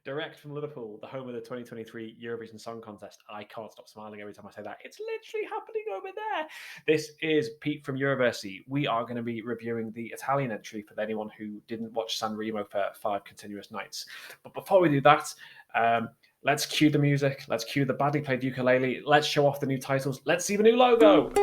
direct from Liverpool, the home of the 2023 Eurovision Song Contest. I can't stop smiling every time I say that. It's literally happening over there. This is Pete from Eurovision. We are going to be reviewing the Italian entry for anyone who didn't watch San Remo for 5 continuous nights. But before we do that, let's cue the music. Let's cue the badly played ukulele. Let's show off the new titles. Let's see the new logo.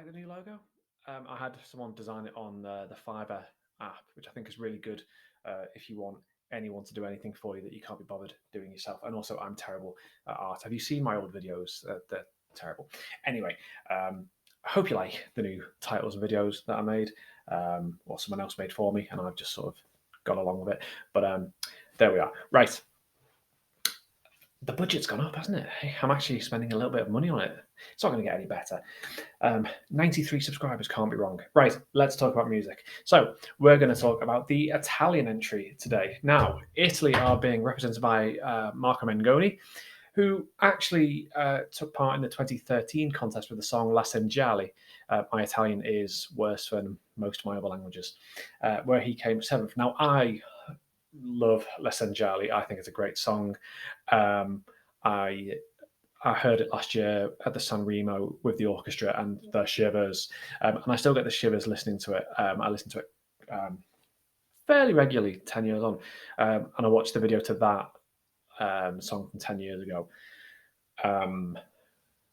The new logo. I had someone design it on the Fiverr app, which I think is really good if you want anyone to do anything for you that you can't be bothered doing yourself. And also, I'm terrible at art. Have you seen my old videos? They're terrible. Anyway, I hope you like the new titles and videos that I made, or someone else made for me, and I've just sort of gone along with it. But there we are. Right. The budget's gone up, hasn't it? I'm actually spending a little bit of money on it. It's not going to get any better. 93 subscribers can't be wrong. Right, let's talk about music. So we're going to talk about the Italian entry today. Now, Italy are being represented by Marco Mengoni, who actually took part in the 2013 contest with the song La Sengiali. My Italian is worse than most of my other languages, where he came 7th. Now, I love La Sengiali. I think it's a great song. I heard it last year at the San Remo with the orchestra and the shivers, and I still get the shivers listening to it. I listen to it fairly regularly 10 years on, and I watched the video to that song from 10 years ago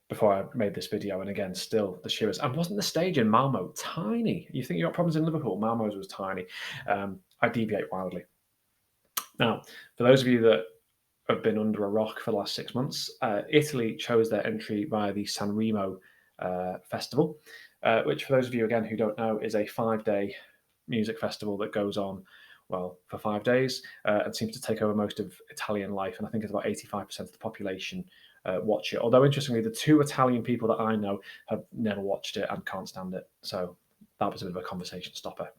before I made this video, and again, still the shivers. And wasn't the stage in Malmo tiny? You think you got problems in Liverpool? Malmo's was tiny. I deviate wildly. Now, for those of you that have been under a rock for the last 6 months, Italy chose their entry via the San Remo festival, which, for those of you, again, who don't know, is a 5-day music festival that goes on, well, for 5 days and seems to take over most of Italian life. And I think it's about 85% of the population watch it. Although, interestingly, the 2 Italian people that I know have never watched it and can't stand it. So that was a bit of a conversation stopper.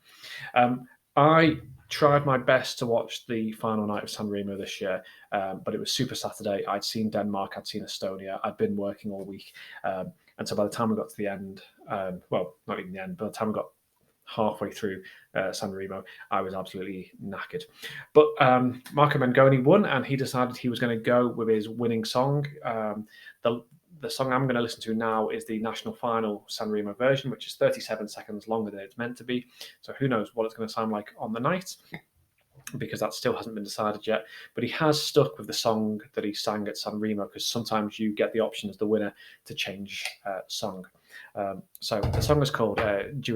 I tried my best to watch the final night of San Remo this year, but it was Super Saturday. I'd seen Denmark, I'd seen Estonia, I'd been working all week. And so by the time we got to the end, well, not even the end, by the time we got halfway through San Remo, I was absolutely knackered. But Marco Mengoni won, and he decided he was going to go with his winning song. The song I'm going to listen to now is the national final San Remo version, which is 37 seconds longer than it's meant to be. So who knows what it's going to sound like on the night, because that still hasn't been decided yet. But he has stuck with the song that he sang at San Remo, because sometimes you get the option as the winner to change song. So the song is called Vite,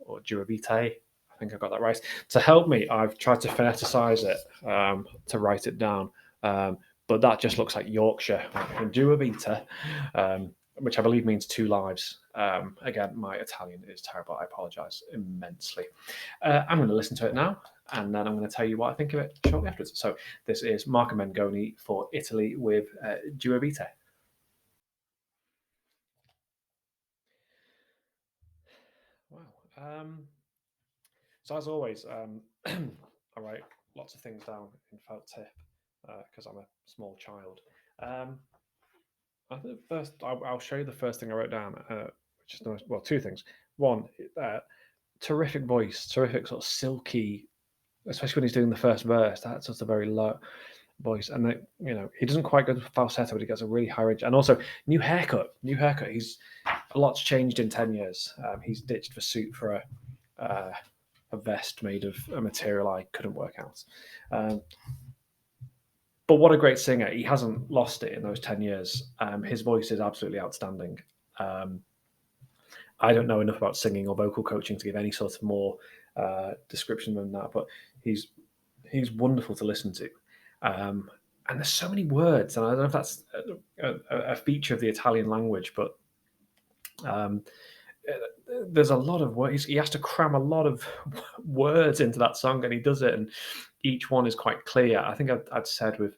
or Vite. I think I got that right. To help me, I've tried to phoneticize it to write it down. But that just looks like Yorkshire, Vite, which I believe means 2 lives. Again, my Italian is terrible. I apologise immensely. I'm going to listen to it now, and then I'm going to tell you what I think of it shortly afterwards. So this is Marco Mengoni for Italy with Vite. Wow. So as always, I write lots of things down in felt tip because I'm a small child. I think first I'll show you the first thing I wrote down, which is nice. Well, 2 things. One, terrific voice, terrific sort of silky, especially when he's doing the first verse. That's just a very low voice, and he doesn't quite go to falsetto, but he gets a really high range. And also, new haircut. He's a lot's changed in 10 years. He's ditched the suit for a vest made of a material I couldn't work out. But what a great singer. He hasn't lost it in those 10 years. His voice is absolutely outstanding. I don't know enough about singing or vocal coaching to give any sort of more description than that, but he's wonderful to listen to. And there's so many words, and I don't know if that's a feature of the Italian language, but there's a lot of words. He has to cram a lot of words into that song, and he does it, and each one is quite clear. I think I'd said with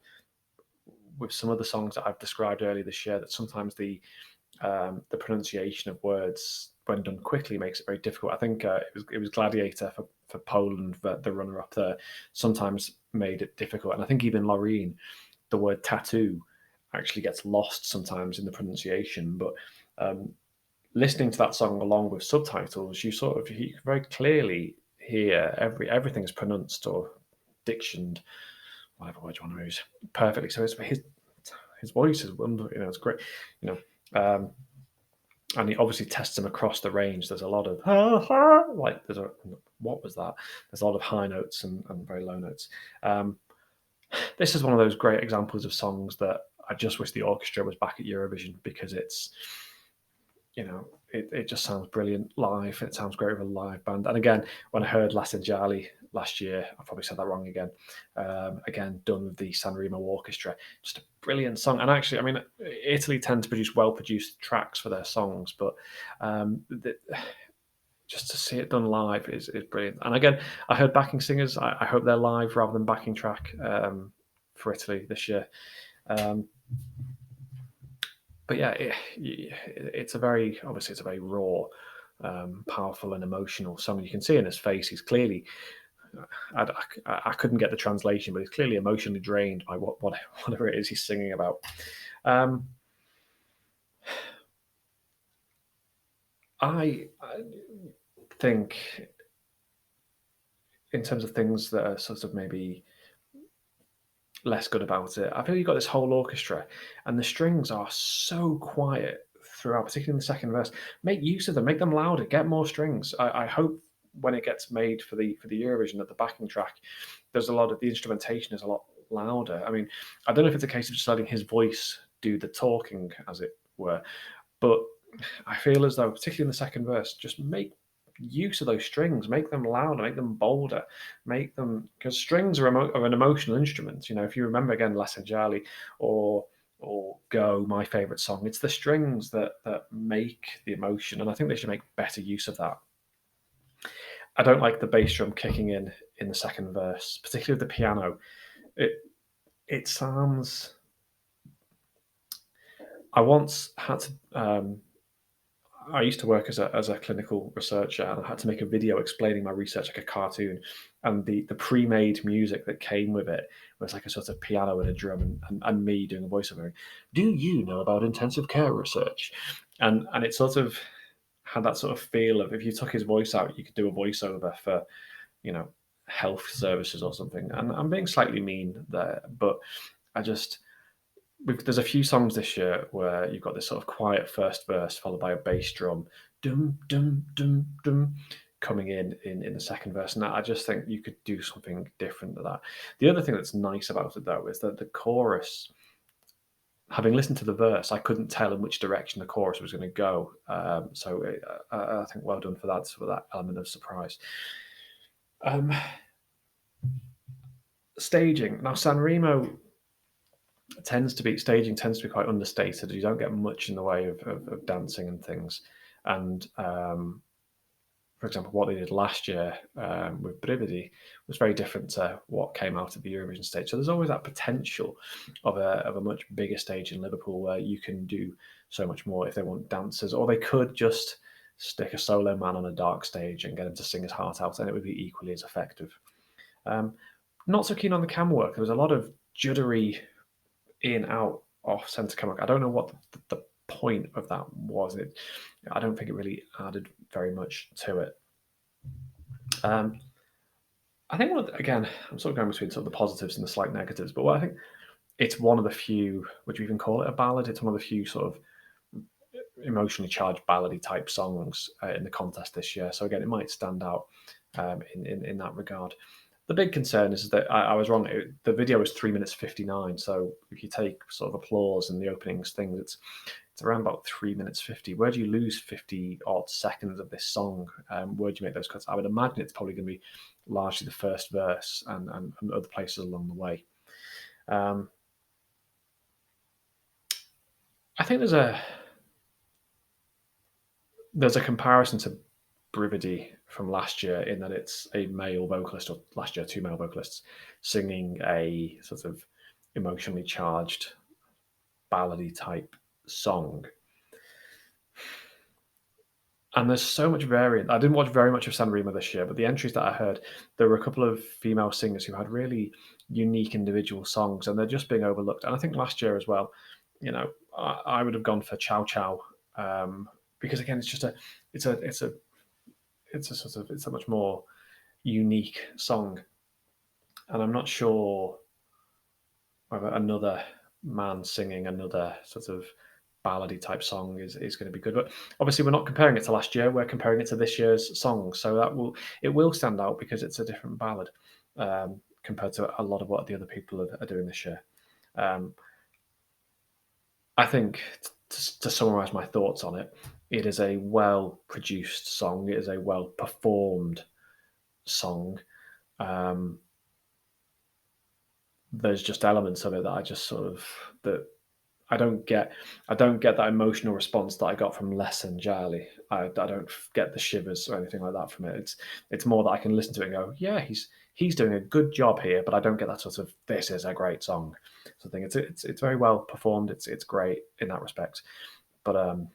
some of the songs that I've described earlier this year that sometimes the pronunciation of words, when done quickly, makes it very difficult. I think it was Gladiator for Poland, the runner-up there, sometimes made it difficult. And I think even Loreen, the word tattoo, actually gets lost sometimes in the pronunciation. But um, listening to that song along with subtitles, you very clearly hear everything's pronounced or dictioned, whatever word you want to use, perfectly. So his voice is wonderful. It's great. You know, and he obviously tests them across the range. There's a lot of like what was that? There's a lot of high notes and very low notes. Um, this is one of those great examples of songs that I just wish the orchestra was back at Eurovision, because it just sounds brilliant live. It sounds great with a live band. And again, when I heard La Sinjali last year, I probably said that wrong again. Again, done with the San Remo Orchestra, just a brilliant song. And actually, I mean, Italy tend to produce well-produced tracks for their songs, but just to see it done live is brilliant. And again, I heard backing singers. I hope they're live rather than backing track for Italy this year. But yeah, it's a very raw, powerful, and emotional song. You can see in his face, he's clearly. I couldn't get the translation, but he's clearly emotionally drained by whatever it is he's singing about. Um, I think, in terms of things that are sort of maybe less good about it, I feel you've got this whole orchestra, and the strings are so quiet throughout, particularly in the second verse. Make use of them, make them louder, get more strings. I hope when it gets made for the Eurovision, that the backing track, there's a lot of the instrumentation is a lot louder. I mean, I don't know if it's a case of just letting his voice do the talking, as it were, but I feel as though, particularly in the second verse, just make use of those strings, make them louder, make them bolder, make them, because strings are an emotional instrument. If you remember again, La Jali or Go, my favorite song, it's the strings that make the emotion, and I think they should make better use of that. I don't like the bass drum kicking in the second verse, particularly with the piano. It it sounds. I once had to. I used to work as a clinical researcher, and I had to make a video explaining my research, like a cartoon, and the pre-made music that came with it was like a sort of piano and a drum, and me doing a voiceover. Do you know about intensive care research? And it sort of had that sort of feel of, if you took his voice out, you could do a voiceover for you know health services or something. And I'm being slightly mean there, but I just there's a few songs this year where you've got this sort of quiet first verse followed by a bass drum, dum dum dum dum, coming in the second verse, and I just think you could do something different to that. The other thing that's nice about it, though, is that the chorus. Having listened to the verse, I couldn't tell in which direction the chorus was going to go. So I think well done for that element of surprise. Um, Staging now, San Remo staging tends to be quite understated. You don't get much in the way of dancing and things. And for example, what they did last year with Brividi was very different to what came out of the Eurovision stage. So there's always that potential of a much bigger stage in Liverpool, where you can do so much more if they want dancers, or they could just stick a solo man on a dark stage and get him to sing his heart out, and it would be equally as effective. Um, Not so keen on the camera work. There was a lot of juddery in, out, off centre camera. I don't know what the point of that was. I don't think it really added very much to it. I think again, I'm sort of going between sort of the positives and the slight negatives, but I think it's one of the few, would you even call it a ballad? It's one of the few sort of emotionally charged ballady type songs in the contest this year. So again, it might stand out in that regard. The big concern is that I was wrong. The video is 3 minutes 59. So if you take sort of applause and the openings things, it's around about 3 minutes 50. Where do you lose 50 odd seconds of this song? Where do you make those cuts? I would imagine it's probably going to be largely the first verse and other places along the way. I think there's a comparison to Brividi from last year, in that it's a male vocalist, or last year 2 male vocalists, singing a sort of emotionally charged ballady type song. And there's so much variant. I didn't watch very much of San Remo this year, but the entries that I heard, there were a couple of female singers who had really unique individual songs, and they're just being overlooked. And I think last year as well, you know, I would have gone for Chow Chow, because again, it's just it's a it's a it's a much more unique song, and I'm not sure whether another man singing another sort of ballady type song is going to be good. But obviously, we're not comparing it to last year. We're comparing it to this year's song, so it will stand out because it's a different ballad, compared to a lot of what the other people are doing this year. Um, I think to summarize my thoughts on it, it is a well produced song. It is a well performed song. Um, there's just elements of it that I just sort of that I don't get. I don't get that emotional response that I got from Les and Charlie. I don't get the shivers or anything like that from it. It's more that I can listen to it and go, yeah, he's doing a good job here, but I don't get that sort of this is a great song. So I think it's very well performed. It's great in that respect, but I'm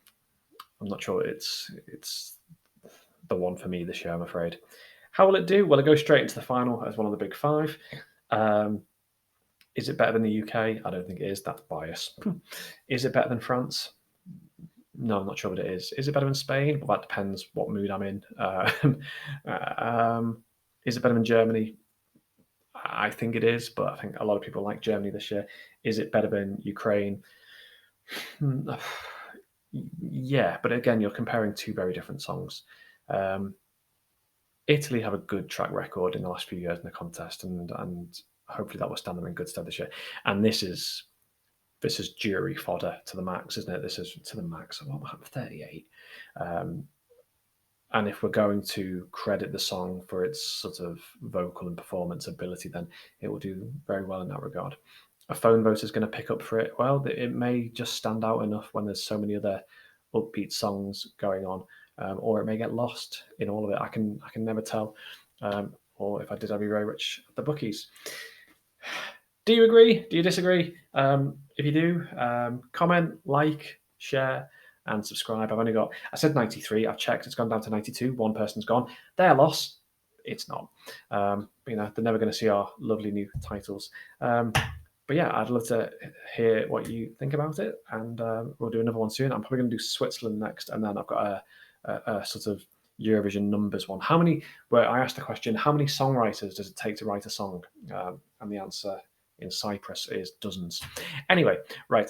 not sure it's the one for me this year. I'm afraid. How will it do? Well, it goes straight into the final as one of the big five. Um, is it better than the UK? I don't think it is. That's bias. Is it better than France? No, I'm not sure what it is. Is it better than Spain? Well, that depends what mood I'm in. Um, is it better than Germany? I think it is, but I think a lot of people like Germany this year. Is it better than Ukraine? Hmm, yeah, but again, you're comparing two very different songs. Um, Italy have a good track record in the last few years in the contest, and hopefully that will stand them in good stead this year. And this is jury fodder to the max, isn't it? This is to the max. What happened? 38. Um, and if we're going to credit the song for its sort of vocal and performance ability, then it will do very well in that regard. A phone vote is going to pick up for it. Well, it may just stand out enough when there's so many other upbeat songs going on, or it may get lost in all of it. I can never tell. Or if I did, I'd be very rich at the bookies. Do you agree? Do you disagree? If you do, comment, like, share, and subscribe. I said 93. I've checked. It's gone down to 92. One person's gone. Their loss. It's not. They're never going to see our lovely new titles. But yeah, I'd love to hear what you think about it, and we'll do another one soon. I'm probably going to do Switzerland next, and then I've got a sort of Eurovision numbers one. Where I asked the question, how many songwriters does it take to write a song? And the answer in Cyprus is dozens. Anyway, right.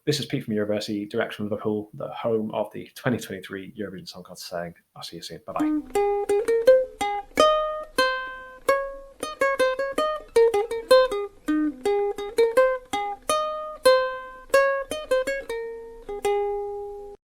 This is Pete from University, direct from Liverpool, the home of the 2023 Eurovision Song Contest, saying, I'll see you soon. Bye bye.